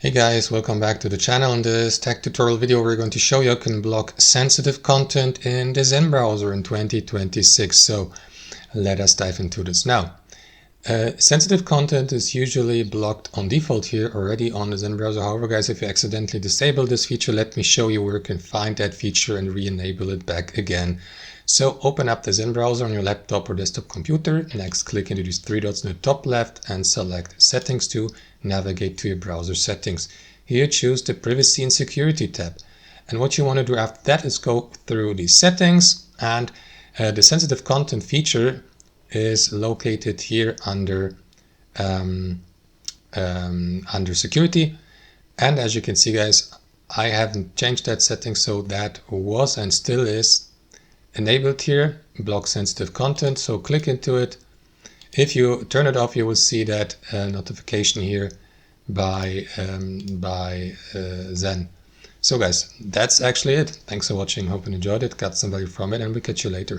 Hey guys, welcome back to the channel. In this tech tutorial video we're going to show you how you can block sensitive content in the Zen browser in 2026. So let us dive into this now. Sensitive content is usually blocked on default here already on the Zen browser. However guys, if you accidentally disable this feature, let me show you where you can find that feature and re-enable it back again. So open up the Zen browser on your laptop or desktop computer. Next, click into these three dots in the top left and select Settings to navigate to your browser settings. Here choose the Privacy and Security tab. And what you want to do after that is go through the settings, and the sensitive content feature is located here under security. And as you can see guys, I haven't changed that setting, so that was and still is enabled here, block sensitive content. So click into it. If you turn it off, you will see that notification here by Zen. So guys, that's actually it. Thanks for watching. Hope you enjoyed it, got some value from it, and we'll catch you later.